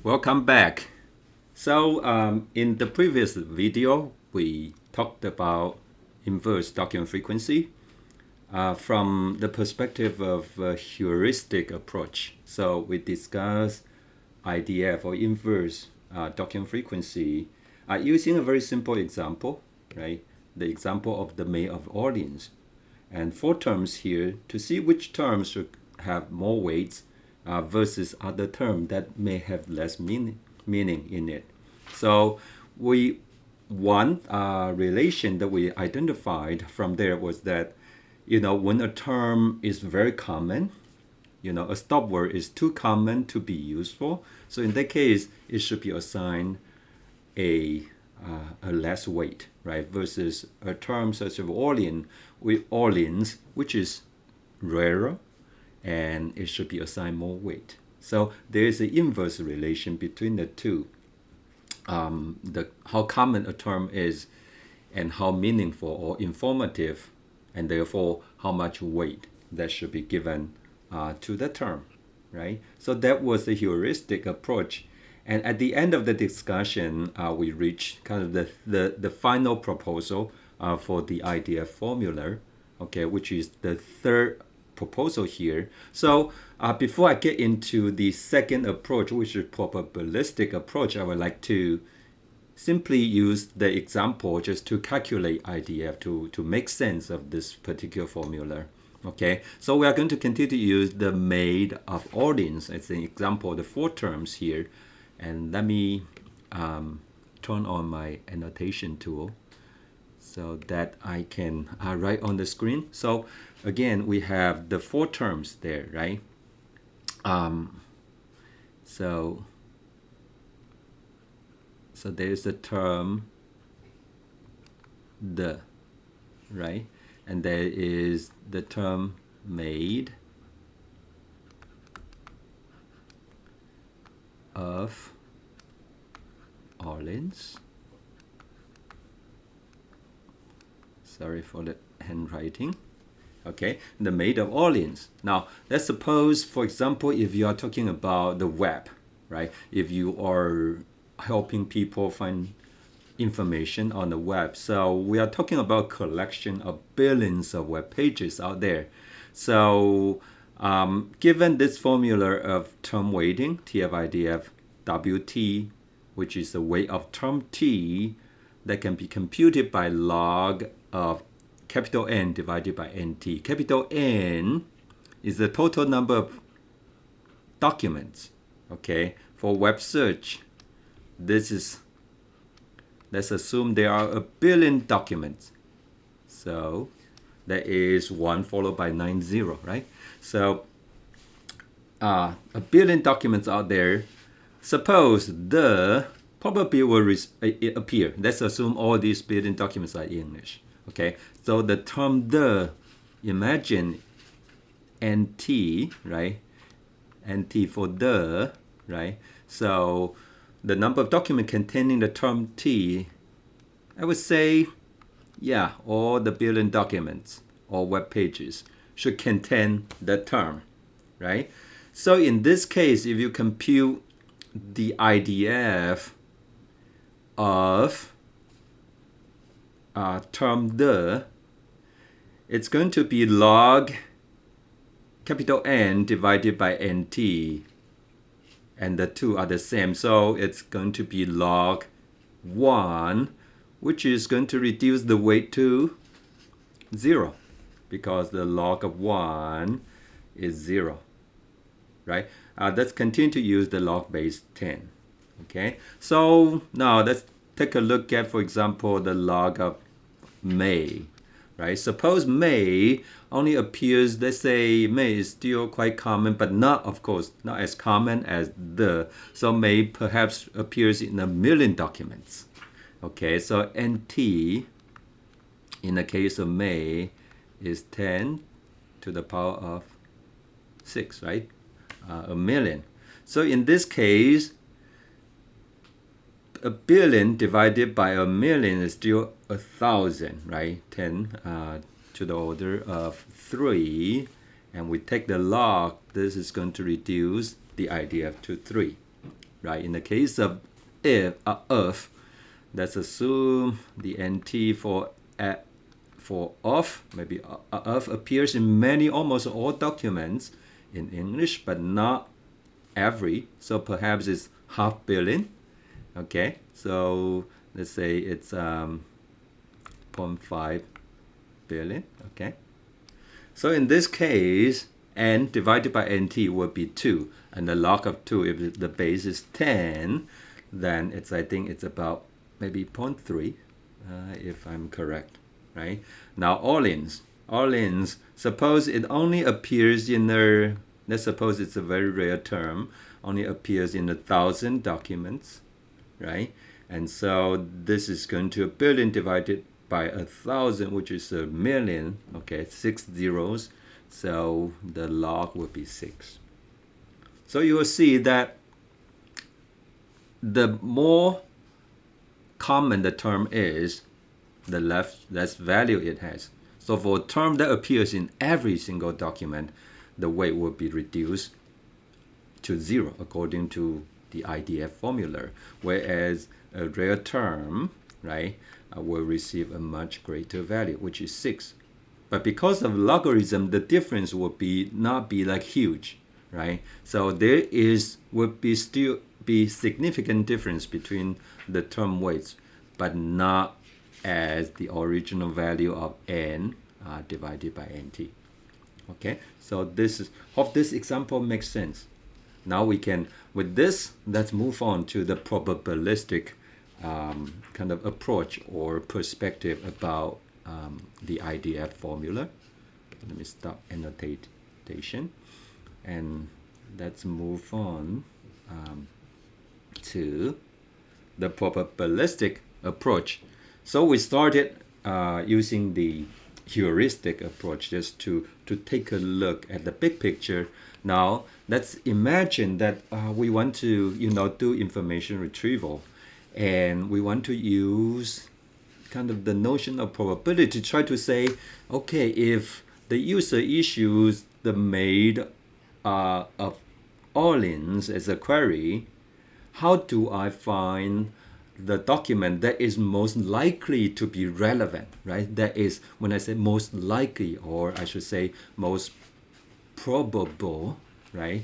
Welcome back. So in the previous video, we talked about inverse document frequency from the perspective of a heuristic approach. So we discussed IDF or inverse document frequency using a very simple example, right? The example of the May of Orleans. And 4 terms here to see which terms should have more weights versus other term that may have less meaning in it. So one relation that we identified from there was that, when a term is very common, a stop word is too common to be useful. So in that case, it should be assigned a less weight, right? Versus a term such as Orleans, which is rarer, and it should be assigned more weight. So there is an inverse relation between the two. How common a term is and how meaningful or informative, and therefore how much weight that should be given to the term, right? So that was the heuristic approach. And at the end of the discussion, we reached kind of the final proposal for the IDF formula, okay, which is the third proposal here. So before I get into the second approach, which is probabilistic approach, I would like to simply use the example just to calculate IDF to make sense of this particular formula. Okay, so we are going to continue to use the May of Orleans as an example, the 4 terms here. And let me turn on my annotation tool so that I can write on the screen. So again, we have the 4 terms there, right? So there's the term the, right? And there is the term made of Orleans. Sorry for the handwriting. Okay, the Maid of Orleans. Now, let's suppose, for example, if you are talking about the web, right? If you are helping people find information on the web. So we are talking about collection of billions of web pages out there. So given this formula of term weighting, TF-IDF, WT, which is the weight of term T that can be computed by log of capital N divided by NT. Capital N is the total number of documents, okay? For web search, let's assume there are 1 billion documents. So that is 1 followed by 90, right? So 1 billion documents out there. Suppose the probability will appear. Let's assume all these billion documents are English. Okay, so the term the, imagine NT, right? NT for the, right? So the number of documents containing the term T, I would say, yeah, all the billion documents or web pages should contain the term, right? So in this case, if you compute the IDF of term the, it's going to be log capital N divided by NT, and the two are the same. So it's going to be log 1, which is going to reduce the weight to 0 because the log of 1 is 0, right? Let's continue to use the log base 10. Okay, so now let's take a look at, for example, the log of May, right? Suppose May only appears, let's say May is still quite common, but not, of course, not as common as the. So May perhaps appears in 1 million documents. Okay, so NT in the case of May is 10 to the power of 6, right? 1 million. So in this case, 1 billion divided by 1 million is still 1,000, right? 10 to the order of 3, and we take the log. This is going to reduce the IDF to 3. right? In the case of Earth, let's assume the NT for of, maybe of appears in many, almost all documents in English, but not every. So perhaps it's 500 million. Okay, so let's say it's 0.5 billion. Okay, so in this case, n divided by nt would be 2, and the log of 2, if the base is 10, then I think it's about maybe 0.3, if I'm correct, right? Now Orleans, suppose it only appears in let's suppose it's a very rare term, only appears in 1,000 documents, right? And so this is going to 1 billion divided by 1,000, which is 1,000,000, okay, 6 zeros, so the log will be 6. So you will see that the more common the term is, the less value it has. So for a term that appears in every single document, the weight will be reduced to 0 according to the IDF formula, whereas a rare term, right, will receive a much greater value, which is 6. But because of logarithm, the difference will not be like huge, right? So there would still be significant difference between the term weights, but not as the original value of n divided by nt. Okay, so hope this example makes sense. Now we can, with this, let's move on to the probabilistic kind of approach or perspective about the IDF formula. Let me stop annotation, and let's move on to the probabilistic approach. So we started using the heuristic approach just to take a look at the big picture. Now let's imagine that we want to do information retrieval, and we want to use kind of the notion of probability to try to say, okay, if the user issues the maid of Orleans as a query, how do I find the document that is most likely to be relevant, right? That is, when I say most likely, or I should say most probable, right?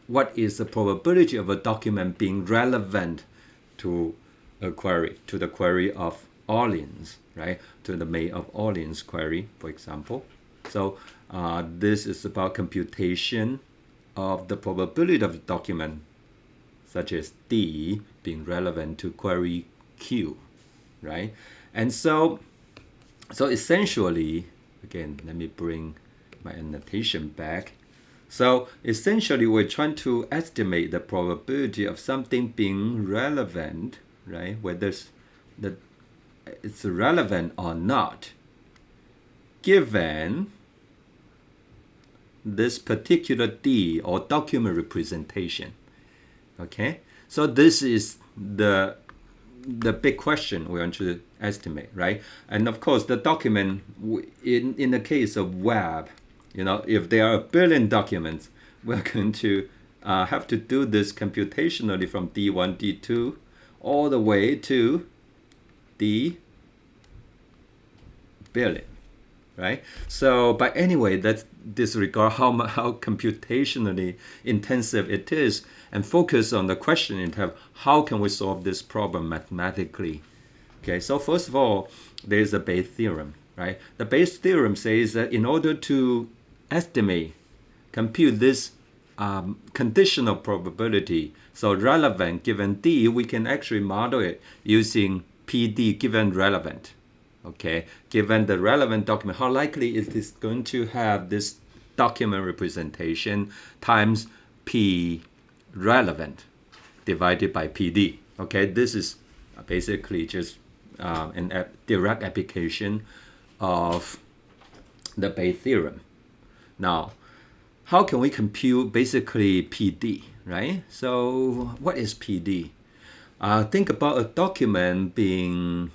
What is the probability of a document being relevant to a query, to the query of Orleans, right? To the maid of Orleans query, for example. So this is about computation of the probability of a document such as D being relevant to query Q, right? And so essentially, again, let me bring my annotation back. So essentially, we're trying to estimate the probability of something being relevant, right? Whether it's relevant or not, given this particular D or document representation. Okay, so this is the big question we want to estimate, right? And of course, the document in the case of web, if there are 1 billion documents, we're going to have to do this computationally from D1, D2, all the way to D billion, right? So, but anyway, let's disregard how computationally intensive it is and focus on the question in terms of how can we solve this problem mathematically. Okay, so first of all, there's a Bayes theorem, right? The Bayes theorem says that in order to compute this conditional probability, so relevant given D, we can actually model it using PD given relevant. Okay, given the relevant document, how likely is this going to have this document representation times P relevant divided by PD. Okay, this is basically just a direct application of the Bayes theorem. Now, how can we compute basically PD, right? So what is PD? Think about a document being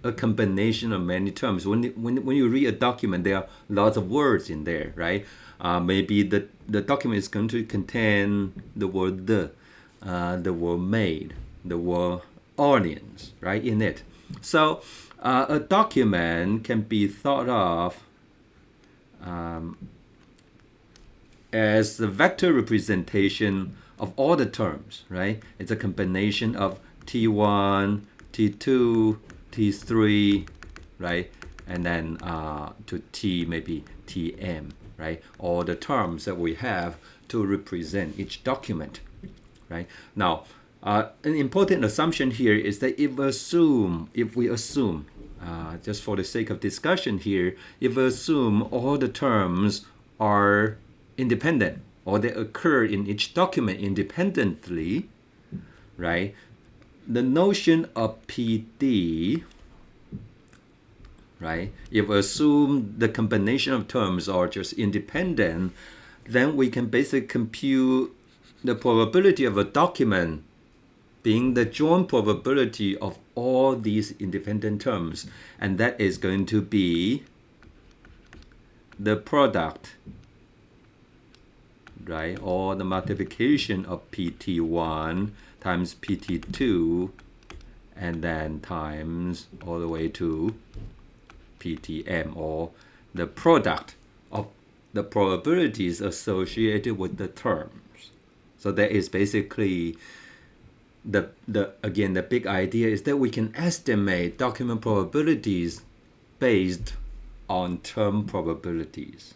a combination of many terms. When you read a document, there are lots of words in there, right? Maybe the document is going to contain the word the word made, the word audience, right, in it. So a document can be thought of as the vector representation of all the terms, right? It's a combination of T1, T2, T3, right? And then to T, maybe Tm, right? All the terms that we have to represent each document, right? Now, an important assumption here is that if we assume, just for the sake of discussion here, if we assume all the terms are independent or they occur in each document independently, right? The notion of PD, right? If we assume the combination of terms are just independent, then we can basically compute the probability of a document being the joint probability of all these independent terms, and that is going to be the product, right, or the multiplication of PT1 times PT2 and then times all the way to PTM, or the product of the probabilities associated with the terms. So that is basically the big idea is that we can estimate document probabilities based on term probabilities.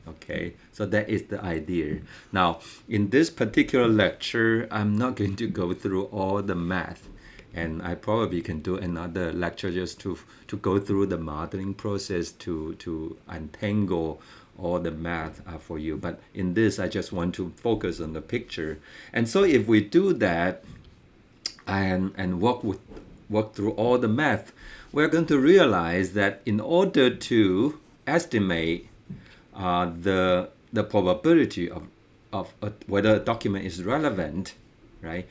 Okay, so that is the idea. Now, in this particular lecture, I'm not going to go through all the math, and I probably can do another lecture just to go through the modeling process to untangle all the math for you. But in this, I just want to focus on the picture. And so if we do that and work through all the math, we're going to realize that in order to estimate the probability of whether a document is relevant, right,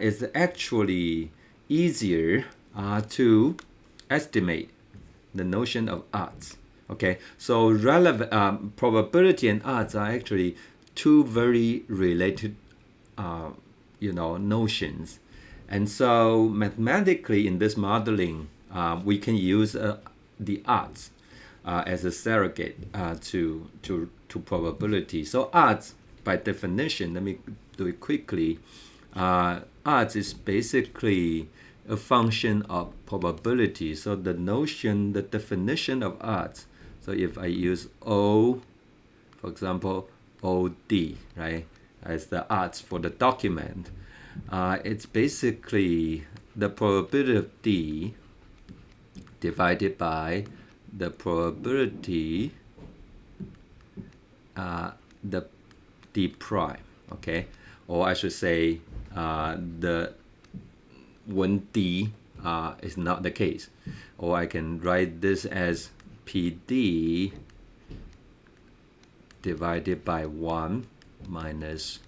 is actually easier to estimate the notion of odds. Okay, so probability and odds are actually two very related, notions. And so mathematically in this modeling, we can use the odds as a surrogate to probability. So odds, by definition, let me do it quickly. Odds is basically a function of probability. So the definition of odds. So if I use O, for example, OD, right, as the odds for the document, it's basically the probability of D divided by the probability the D prime, okay, or I should say when D is not the case, or I can write this as PD divided by 1 minus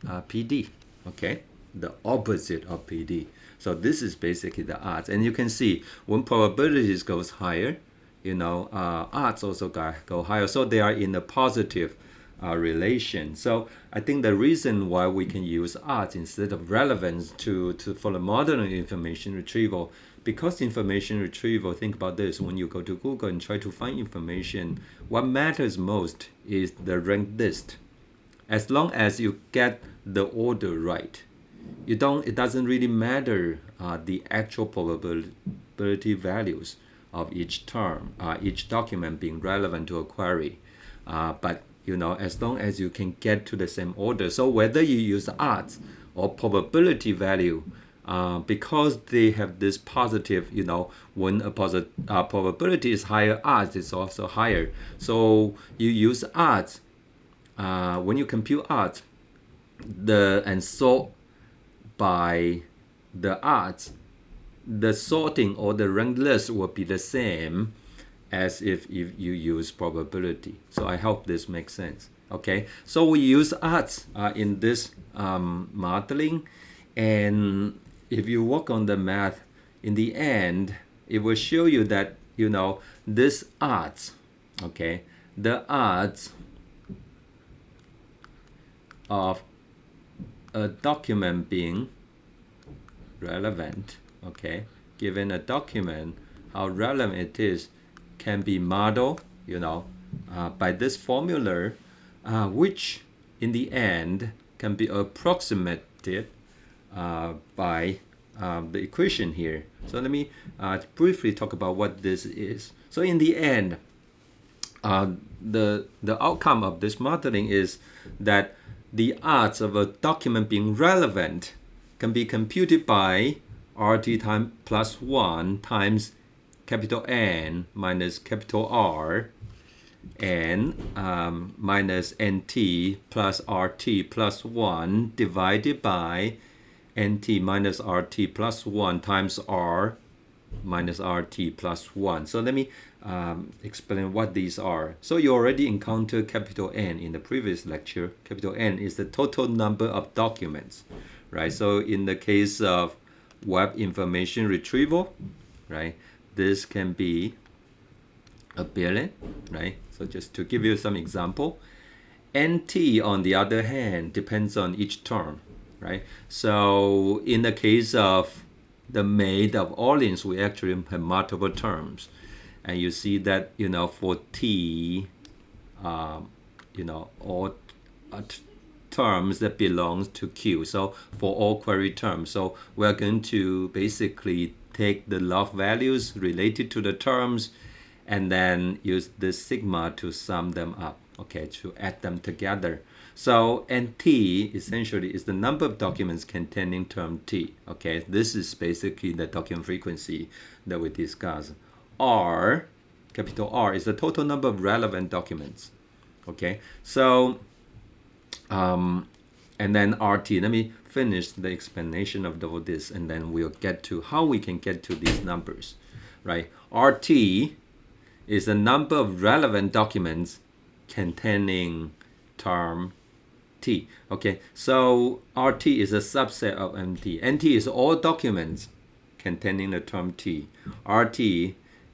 PD, okay, the opposite of PD. So this is basically the odds, and you can see when probabilities goes higher, odds also go higher, so they are in a positive relation. So I think the reason why we can use odds instead of relevance for the modern information retrieval, because information retrieval, think about this, when you go to Google and try to find information, what matters most is the ranked list. As long as you get the order right, it doesn't really matter the actual probability values of each term, each document being relevant to a query. But as long as you can get to the same order, so whether you use odds or probability value, because they have this positive, when a probability is higher, odds is also higher. So you use odds when you compute odds, and sort by the odds, the sorting or the ranked list will be the same as if you use probability. So I hope this makes sense. Okay, so we use odds in this modeling, and if you work on the math, in the end, it will show you that this odds, okay, the odds of a document being relevant, okay, given a document, how relevant it is can be modeled, by this formula, which in the end can be approximated by the equation here. So let me briefly talk about what this is. So in the end, the outcome of this modeling is that the odds of a document being relevant can be computed by RT time plus 1 times capital N minus capital R and minus NT plus RT plus 1 divided by NT minus RT plus 1 times R minus RT plus 1. So let me explain what these are. So you already encountered capital N in the previous lecture. Capital N is the total number of documents, right? So in the case of web information retrieval, right, this can be a billion, right? So just to give you some example, NT on the other hand depends on each term, right? So in the case of the maid of Orleans, we actually have multiple terms, and you see that for T, all terms that belongs to Q. So for all query terms, so we're going to basically take the log values related to the terms and then use this sigma to sum them up, okay, to add them together. So NT essentially is the number of documents containing term T, okay. This is basically the document frequency that we discussed. R, capital R, is the total number of relevant documents, okay. So and then RT, let me finish the explanation of all this and then we'll get to how we can get to these numbers, right? RT is the number of relevant documents containing term T. Okay, so RT is a subset of NT. NT is all documents containing the term T. RT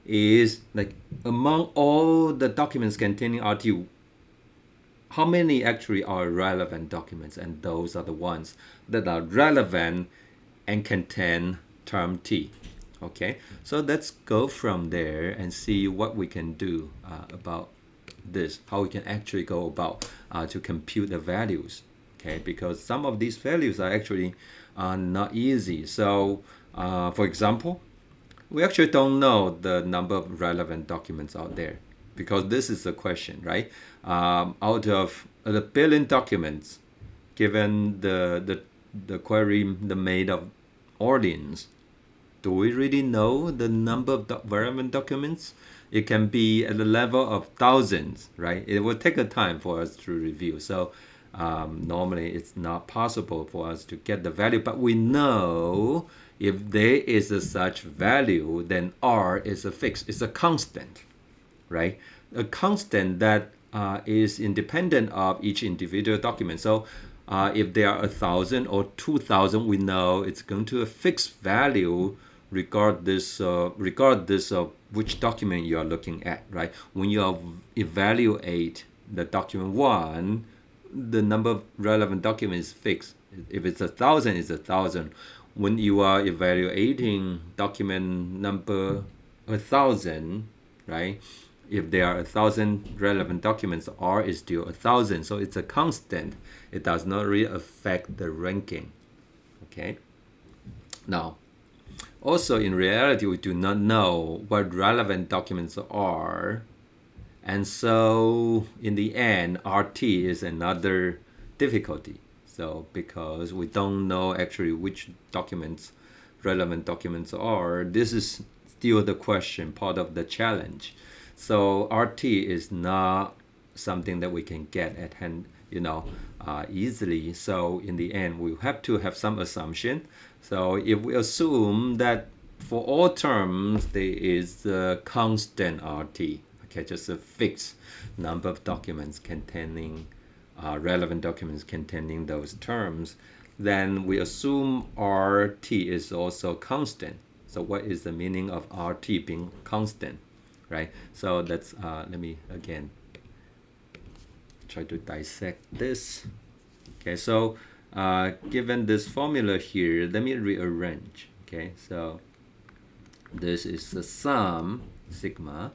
is like among all the documents containing RT, how many actually are relevant documents, and those are the ones that are relevant and contain term T. Okay, so let's go from there and see what we can do about this, how we can actually go about to compute the values, okay, because some of these values are actually not easy. So for example, we actually don't know the number of relevant documents out there, because this is the question, right? Out of the billion documents given the query, the maid of Orleans, do we really know the number of relevant documents? It can be at the level of thousands, right? It will take a time for us to review. So normally it's not possible for us to get the value, but we know if there is a such value, then R is a fixed, it's a constant, right? A constant that is independent of each individual document. So if there are 1,000 or 2,000, we know it's going to a fixed value regardless of which document you are looking at, right? When you evaluate the document 1, the number of relevant documents is fixed. If it's 1,000, it's 1,000. When you are evaluating document number 1,000, right? If there are 1,000 relevant documents, R is still 1,000. So it's a constant. It does not really affect the ranking. Okay. Now, also in reality, we do not know what relevant documents are. And so in the end, RT is another difficulty. So because we don't know actually which documents, relevant documents are, this is still the question, part of the challenge. So RT is not something that we can get at hand, easily. So in the end, we have to have some assumption. So if we assume that for all terms, there is a constant RT, okay, just a fixed number of documents containing, relevant documents containing those terms, then we assume RT is also constant. So what is the meaning of RT being constant, right? So that's, let me again try to dissect this. Okay, so given this formula here, let me rearrange. Okay, so this is the sum sigma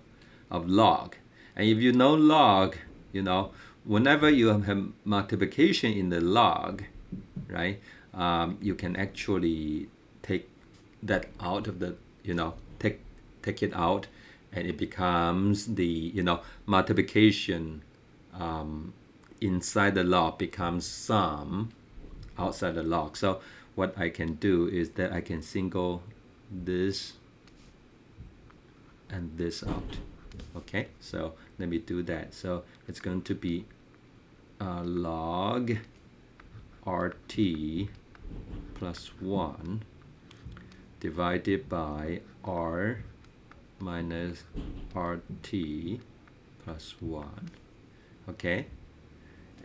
of log. And if you know log, you know, whenever you have multiplication in the log, right, you can actually take that out of the, you know, take it out, and it becomes the, you know, multiplication inside the log becomes sum outside the log. So what I can do is that I can single this and this out. Okay, so let me do that. So it's going to be log RT plus 1 divided by R minus RT plus 1. Okay,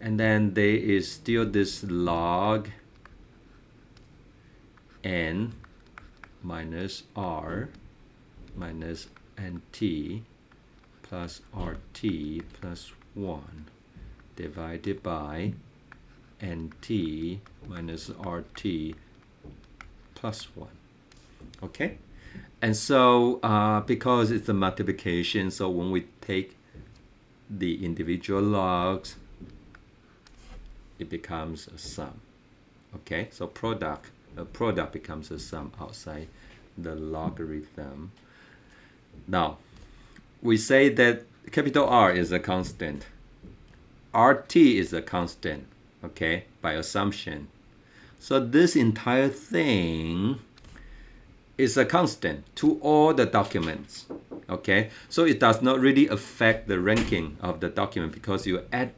and then there is still this log N minus R minus NT plus RT plus 1 divided by NT minus RT plus 1. Okay, and so because it's a multiplication, so when we take the individual logs, it becomes a sum. Okay, so product becomes a sum outside the logarithm. Now we say that capital R is a constant, RT is a constant, okay, by assumption. So this entire thing is a constant to all the documents, okay? So it does not really affect the ranking of the document because you add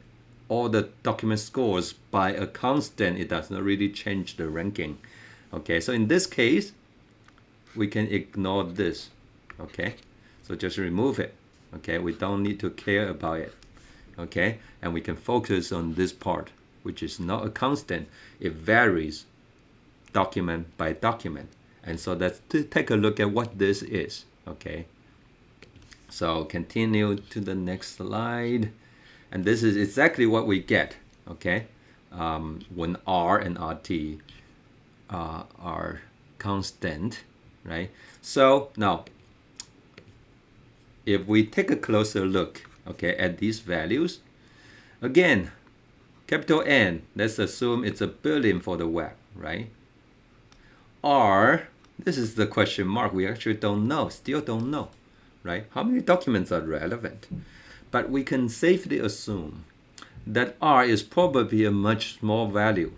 all the document scores by a constant, it does not really change the ranking, okay? So in this case, we can ignore this, okay? So just remove it, okay? We don't need to care about it, okay? And we can focus on this part, which is not a constant. It varies document by document. And so let's take a look at what this is, okay? So continue to the next slide. And this is exactly what we get, okay? When R and RT are constant, right? So now, if we take a closer look, okay, at these values, again, capital N, let's assume it's a billion for the web, right? R, this is the question mark. We actually don't know, still don't know, right? How many documents are relevant? But we can safely assume that R is probably a much small value,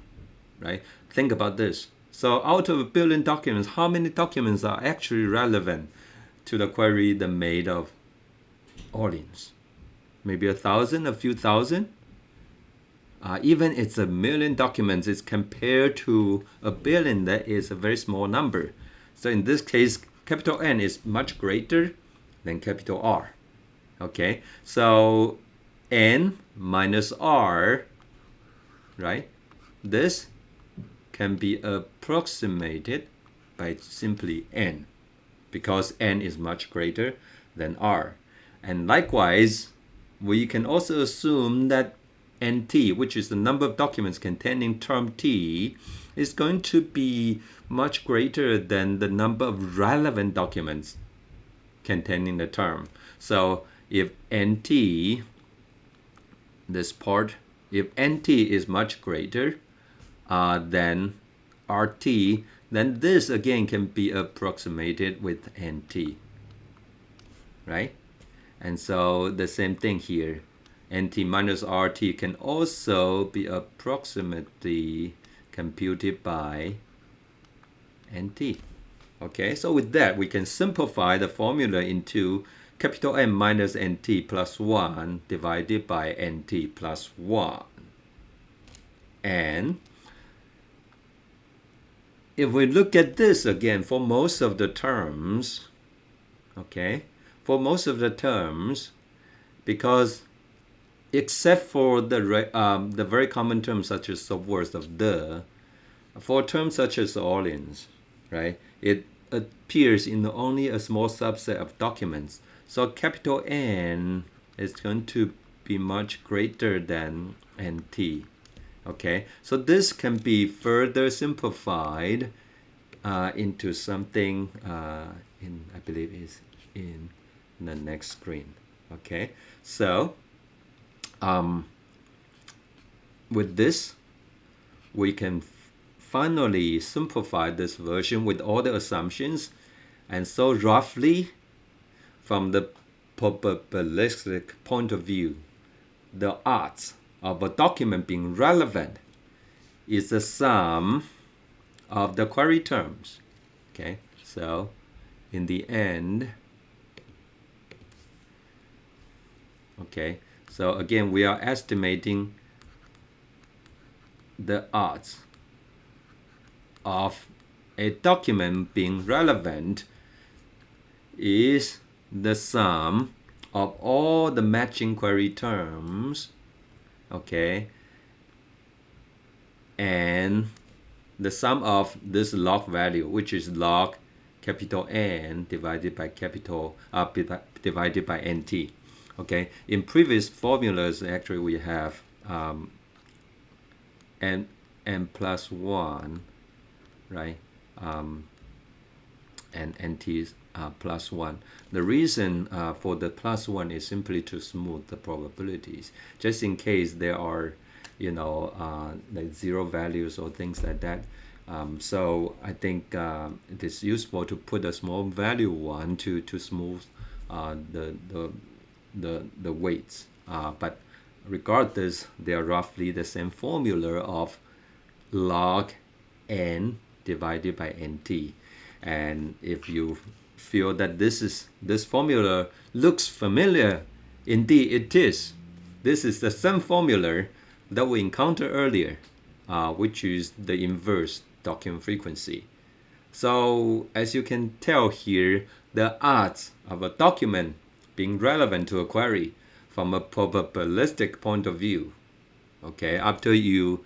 right? Think about this. So out of a billion documents, how many documents are actually relevant to the query the made of audience? Maybe 1,000, a few thousand? Even it's a million documents, it's compared to a billion, that is a very small number. So in this case, capital N is much greater than capital R. Okay, so N minus R, right? This can be approximated by simply N, because N is much greater than R. And likewise, we can also assume that NT, which is the number of documents containing term T, is going to be much greater than the number of relevant documents containing the term. So if NT, this part, if NT is much greater than RT, then this again can be approximated with NT, right? And so the same thing here. NT minus RT can also be approximately computed by NT. Okay, so with that, we can simplify the formula into capital N minus NT plus 1 divided by NT plus 1. And if we look at this again, for most of the terms, okay, for most of the terms, because except for the very common terms such as subwords of the, for terms such as audience, right, it appears in only a small subset of documents. So capital N is going to be much greater than NT. Okay, so this can be further simplified into something I believe is in the next screen. Okay, so with this, we can finally simplify this version with all the assumptions. And so roughly, from the probabilistic point of view, the odds of a document being relevant is the sum of the query terms. Okay, so in the end, okay, so again, we are estimating the odds of a document being relevant is the sum of all the matching query terms, okay, and the sum of this log value, which is log capital N divided by divided by NT. Okay, in previous formulas, actually we have n plus 1, right? And NT is plus 1. The reason for the plus 1 is simply to smooth the probabilities, just in case there are, like zero values or things like that. So I think it is useful to put a small value 1 to smooth the weights. But regardless, they are roughly the same formula of log n divided by nt. And if you feel that this formula looks familiar, indeed it is. This is the same formula that we encountered earlier, which is the inverse document frequency. So as you can tell here, the odds of a document being relevant to a query from a probabilistic point of view, okay, after you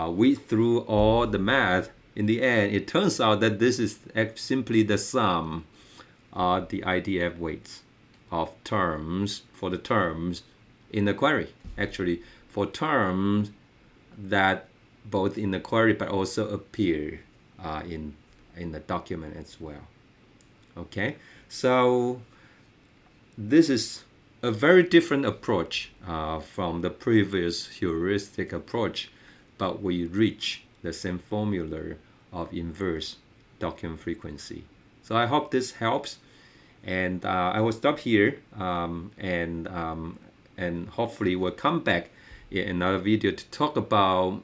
weed through all the math, in the end, it turns out that this is simply the sum of the IDF weights of terms for the terms in the query. Actually, for terms that both in the query but also appear in the document as well. Okay, so this is a very different approach from the previous heuristic approach, but we reach the same formula of inverse document frequency. So I hope this helps, and I will stop here, and hopefully we'll come back in another video to talk about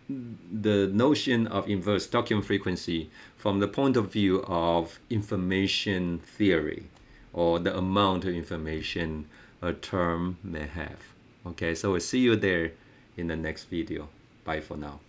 the notion of inverse document frequency from the point of view of information theory, or the amount of information a term may have. Okay, so we'll see you there in the next video. Bye for now.